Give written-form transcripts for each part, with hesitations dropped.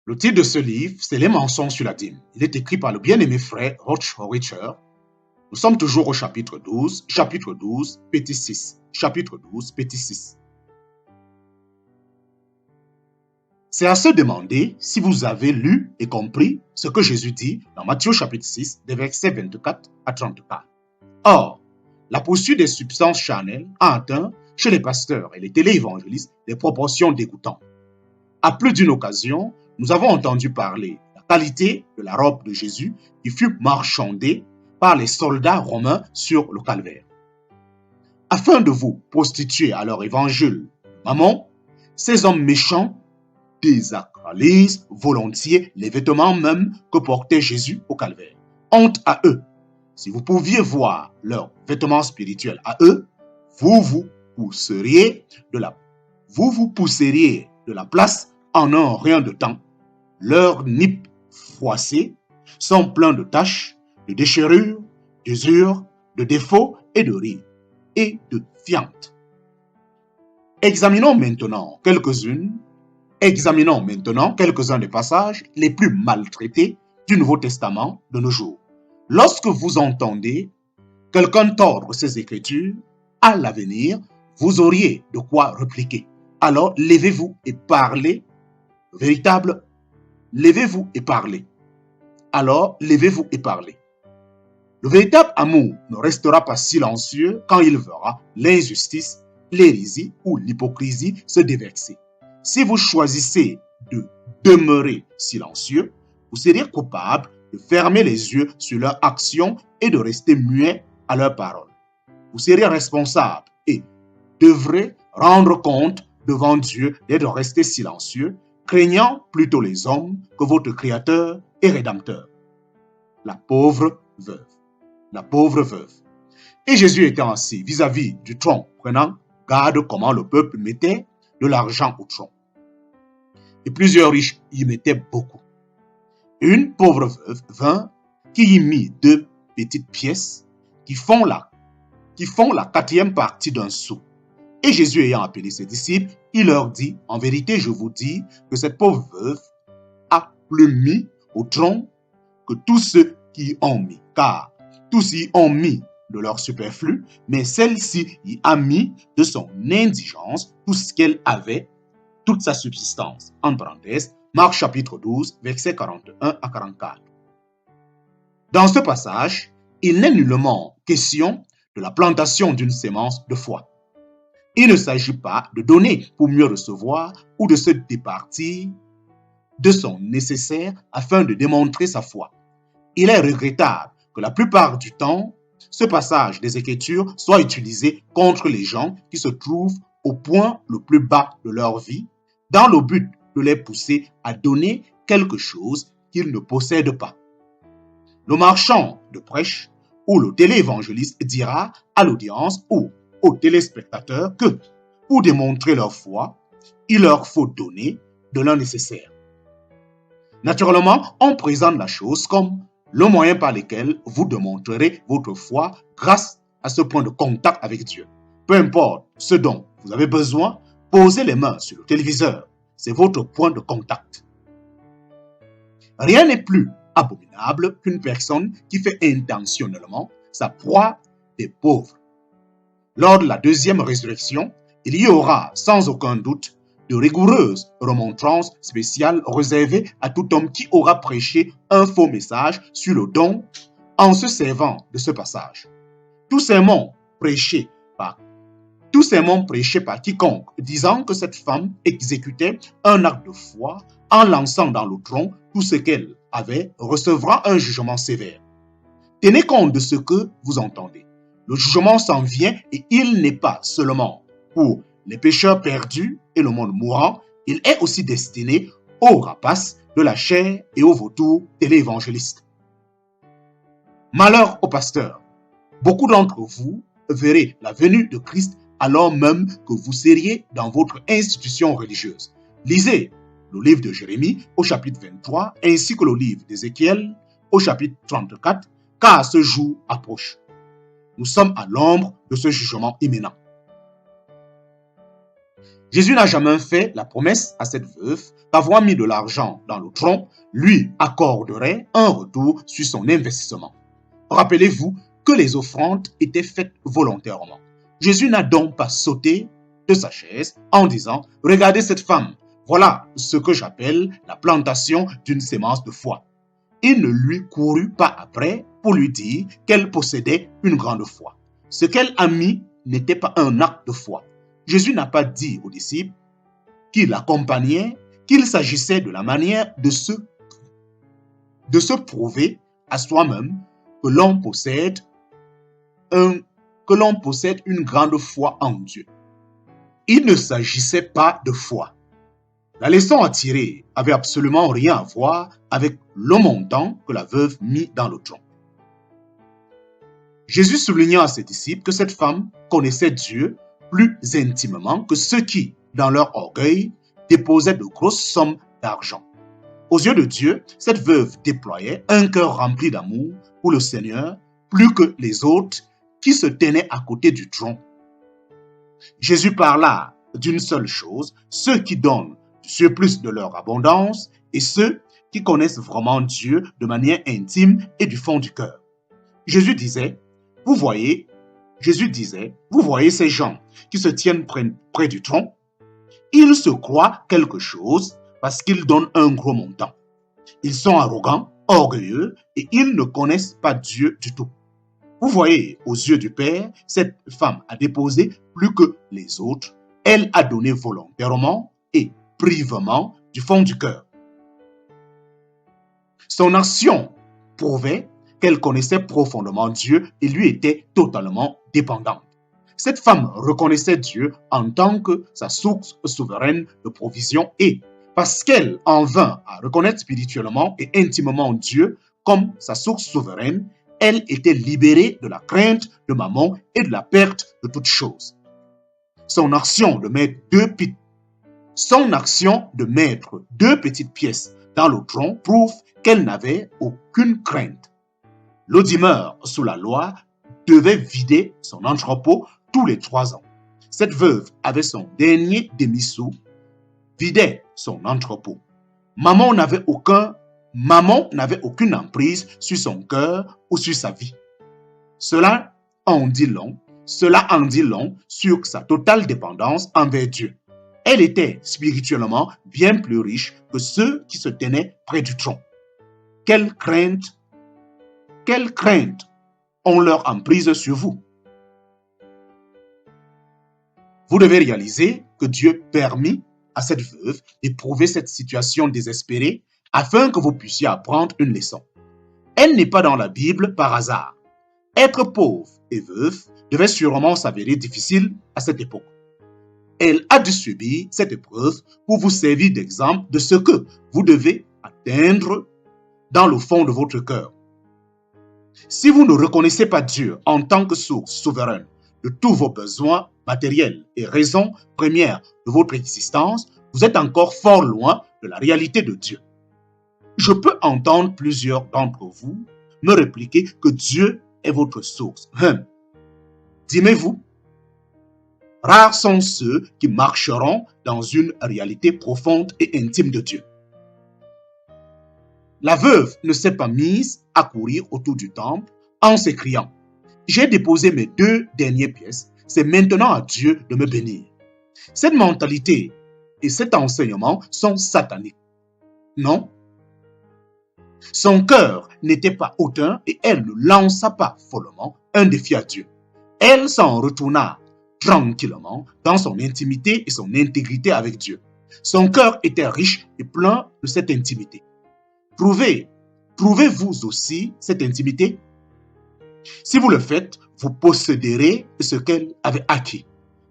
Le titre de ce livre, c'est Les mensonges sur la dîme. Il est écrit par le bien-aimé frère Roch Horicher. Nous sommes toujours au chapitre 12, petit 6. Chapitre 12, petit 6. C'est à se demander si vous avez lu et compris ce que Jésus dit dans Matthieu chapitre 6, des versets 24 à 34. Or, la poursuite des substances charnelles a atteint chez les pasteurs et les téléévangélistes des proportions dégoûtantes. À plus d'une occasion, nous avons entendu parler de la qualité de la robe de Jésus qui fut marchandée par les soldats romains sur le calvaire. Afin de vous prostituer à leur évangile mammon, ces hommes méchants désacralisent volontiers les vêtements même que portait Jésus au calvaire. Honte à eux! Si vous pouviez voir leurs vêtements spirituels à eux, vous vous pousseriez de la place en un rien de temps. Leurs nippes froissés sont pleins de taches, de déchirures, d'usures, de défauts et de rides, et de fientes. Examinons maintenant quelques-uns des passages les plus maltraités du Nouveau Testament de nos jours. Lorsque vous entendez quelqu'un tordre ces Écritures, à l'avenir, vous auriez de quoi répliquer. Alors, levez-vous et parlez. Levez-vous et parlez. Alors, levez-vous et parlez. Le véritable amour ne restera pas silencieux quand il verra l'injustice, l'hérésie ou l'hypocrisie se déverser. Si vous choisissez de demeurer silencieux, vous serez coupable de fermer les yeux sur leurs actions et de rester muet à leurs paroles. Vous serez responsable et devrez rendre compte devant Dieu d'être resté silencieux, craignant plutôt les hommes que votre Créateur et Rédempteur. La pauvre veuve. Et Jésus était assis vis-à-vis du tronc, prenant garde comment le peuple mettait de l'argent au tronc. Et plusieurs riches y mettaient beaucoup. Une pauvre veuve vint, qui y mit 2 petites pièces qui font la 4e partie d'un sou. Et Jésus ayant appelé ses disciples, il leur dit, en vérité je vous dis que cette pauvre veuve a plus mis au tronc que tous ceux qui y ont mis, car tous y ont mis de leur superflu, mais celle-ci y a mis de son indigence tout ce qu'elle avait, toute sa subsistance. En parenthèse, Marc chapitre 12, versets 41 à 44. Dans ce passage, il n'est nullement question de la plantation d'une sémence de foi. Il ne s'agit pas de donner pour mieux recevoir ou de se départir de son nécessaire afin de démontrer sa foi. Il est regrettable que la plupart du temps, ce passage des Écritures soit utilisé contre les gens qui se trouvent au point le plus bas de leur vie, dans le but de les pousser à donner quelque chose qu'ils ne possèdent pas. Le marchand de prêche ou le téléévangéliste dira à l'audience ou aux téléspectateurs que, pour démontrer leur foi, il leur faut donner de leur nécessaire. Naturellement, on présente la chose comme le moyen par lequel vous démontrerez votre foi grâce à ce point de contact avec Dieu. Peu importe ce dont vous avez besoin, posez les mains sur le téléviseur. C'est votre point de contact. Rien n'est plus abominable qu'une personne qui fait intentionnellement sa proie des pauvres. Lors de la 2e résurrection, il y aura sans aucun doute de rigoureuses remontrances spéciales réservées à tout homme qui aura prêché un faux message sur le don en se servant de ce passage. Tous ces mots prêchés par quiconque disant que cette femme exécutait un acte de foi en lançant dans le tronc tout ce qu'elle avait recevra un jugement sévère. Tenez compte de ce que vous entendez. Le jugement s'en vient et il n'est pas seulement pour les pécheurs perdus et le monde mourant, il est aussi destiné aux rapaces de la chair et aux vautours téléévangélistes. Malheur aux pasteurs. Beaucoup d'entre vous verrez la venue de Christ alors même que vous seriez dans votre institution religieuse. Lisez le livre de Jérémie au chapitre 23 ainsi que le livre d'Ézéchiel au chapitre 34, car ce jour approche. Nous sommes à l'ombre de ce jugement imminent. Jésus n'a jamais fait la promesse à cette veuve qu'avoir mis de l'argent dans le tronc lui accorderait un retour sur son investissement. Rappelez-vous que les offrandes étaient faites volontairement. Jésus n'a donc pas sauté de sa chaise en disant « Regardez cette femme, voilà ce que j'appelle la plantation d'une sémence de foi. » Il ne lui courut pas après pour lui dire qu'elle possédait une grande foi. Ce qu'elle a mis n'était pas un acte de foi. Jésus n'a pas dit aux disciples qui l'accompagnaient qu'il s'agissait de la manière de se prouver à soi-même que l'on possède une grande foi en Dieu. Il ne s'agissait pas de foi. La leçon à tirer avait absolument rien à voir avec le montant que la veuve mit dans le tronc. Jésus souligna à ses disciples que cette femme connaissait Dieu plus intimement que ceux qui, dans leur orgueil, déposaient de grosses sommes d'argent. Aux yeux de Dieu, cette veuve déployait un cœur rempli d'amour pour le Seigneur plus que les autres qui se tenaient à côté du tronc. Jésus parla d'une seule chose, ceux qui donnent du surplus de leur abondance et ceux qui connaissent vraiment Dieu de manière intime et du fond du cœur. Jésus disait, vous voyez ces gens qui se tiennent près du tronc, ils se croient quelque chose parce qu'ils donnent un gros montant. Ils sont arrogants, orgueilleux et ils ne connaissent pas Dieu du tout. Vous voyez, aux yeux du Père, cette femme a déposé plus que les autres. Elle a donné volontairement et privement du fond du cœur. Son action prouvait qu'elle connaissait profondément Dieu et lui était totalement dépendante. Cette femme reconnaissait Dieu en tant que sa source souveraine de provision et, parce qu'elle en vint à reconnaître spirituellement et intimement Dieu comme sa source souveraine, elle était libérée de la crainte de Mammon et de la perte de toute chose. Son action de mettre deux petites pièces dans le tronc prouve qu'elle n'avait aucune crainte. L'audimeur sous la loi devait vider son entrepôt tous les 3 ans. Cette veuve avait son dernier demi-sou, vidait son entrepôt. Mammon n'avait aucune emprise sur son cœur ou sur sa vie. Cela en dit long sur sa totale dépendance envers Dieu. Elle était spirituellement bien plus riche que ceux qui se tenaient près du tronc. Quelle crainte ont leur emprise sur vous? Vous devez réaliser que Dieu permit à cette veuve d'éprouver cette situation désespérée afin que vous puissiez apprendre une leçon. Elle n'est pas dans la Bible par hasard. Être pauvre et veuve devait sûrement s'avérer difficile à cette époque. Elle a dû subir cette épreuve pour vous servir d'exemple de ce que vous devez atteindre dans le fond de votre cœur. Si vous ne reconnaissez pas Dieu en tant que source souveraine de tous vos besoins matériels et raison première de votre existence, vous êtes encore fort loin de la réalité de Dieu. Je peux entendre plusieurs d'entre vous me répliquer que Dieu est votre source. Dis-moi-vous, rares sont ceux qui marcheront dans une réalité profonde et intime de Dieu. La veuve ne s'est pas mise à courir autour du temple en s'écriant « J'ai déposé mes 2 dernières pièces, c'est maintenant à Dieu de me bénir. » Cette mentalité et cet enseignement sont sataniques. Non. Son cœur n'était pas hautain et elle ne lança pas follement un défi à Dieu. Elle s'en retourna tranquillement dans son intimité et son intégrité avec Dieu. Son cœur était riche et plein de cette intimité. Trouvez-vous aussi cette intimité? Si vous le faites, vous posséderez ce qu'elle avait acquis.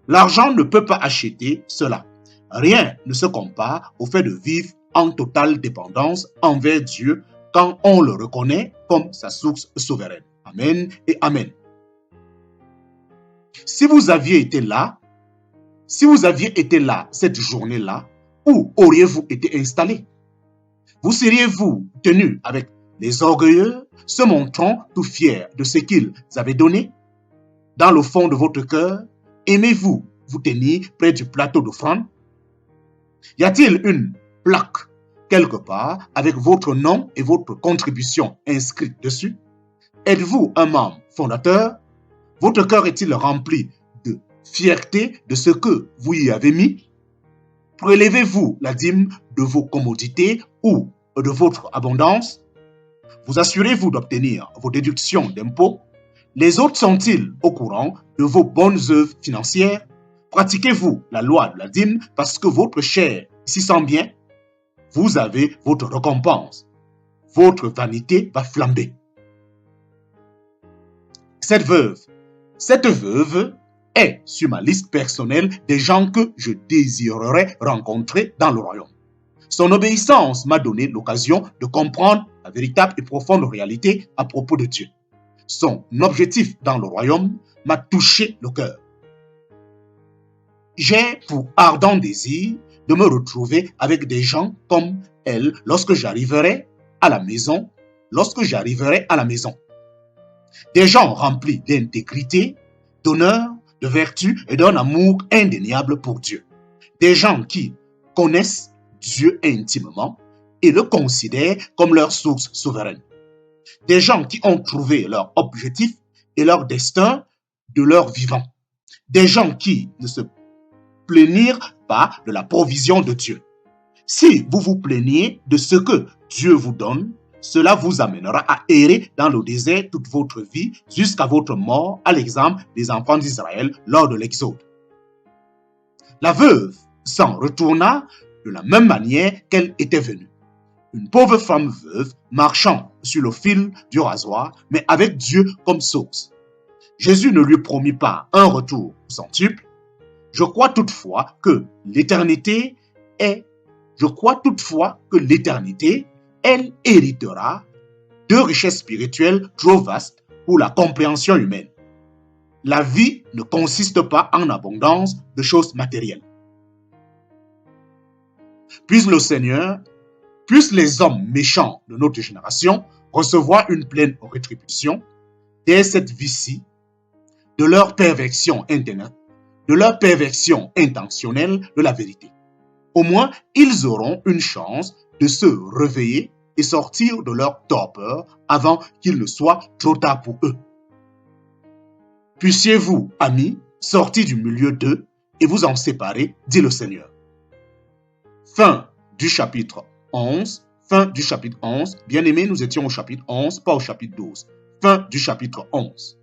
L'argent ne peut pas acheter cela. Rien ne se compare au fait de vivre en totale dépendance envers Dieu quand on le reconnaît comme sa source souveraine. Amen et Amen. Si vous aviez été là cette journée-là, où auriez-vous été installé? Vous seriez-vous tenu avec les orgueilleux, se montrant tout fiers de ce qu'ils avaient donné? Dans le fond de votre cœur, aimez-vous vous tenir près du plateau d'offrande? Y a-t-il une plaque quelque part avec votre nom et votre contribution inscrite dessus? Êtes-vous un membre fondateur? Votre cœur est-il rempli de fierté de ce que vous y avez mis? Prélevez-vous la dîme de vos commodités ou de votre abondance? Vous assurez-vous d'obtenir vos déductions d'impôts? Les autres sont-ils au courant de vos bonnes œuvres financières? Pratiquez-vous la loi de la dîme parce que votre chair s'y sent bien? Vous avez votre récompense. Votre vanité va flamber. Cette veuve est sur ma liste personnelle des gens que je désirerais rencontrer dans le royaume. Son obéissance m'a donné l'occasion de comprendre la véritable et profonde réalité à propos de Dieu. Son objectif dans le royaume m'a touché le cœur. J'ai pour ardent désir de me retrouver avec des gens comme elle lorsque j'arriverai à la maison. Des gens remplis d'intégrité, d'honneur, de vertu et d'un amour indéniable pour Dieu. Des gens qui connaissent Dieu intimement et le considèrent comme leur source souveraine. Des gens qui ont trouvé leur objectif et leur destin de leur vivant. Des gens qui ne se plaignirent pas de la provision de Dieu. Si vous vous plaignez de ce que Dieu vous donne, cela vous amènera à errer dans le désert toute votre vie jusqu'à votre mort, à l'exemple des enfants d'Israël lors de l'Exode. La veuve s'en retourna de la même manière qu'elle était venue. Une pauvre femme veuve marchant sur le fil du rasoir, mais avec Dieu comme source. Jésus ne lui promit pas un retour centuple. Je crois toutefois que l'éternité, elle héritera de richesses spirituelles trop vastes pour la compréhension humaine. La vie ne consiste pas en abondance de choses matérielles. Puisse le Seigneur, puissent les hommes méchants de notre génération recevoir une pleine rétribution dès cette vie-ci de leur perversion intentionnelle de la vérité. Au moins, ils auront une chance de se réveiller et sortir de leur torpeur avant qu'il ne soit trop tard pour eux. Puissiez-vous, amis, sortir du milieu d'eux et vous en séparer, dit le Seigneur. Fin du chapitre 11. Bien-aimés, nous étions au chapitre 11, pas au chapitre 12. Fin du chapitre 11.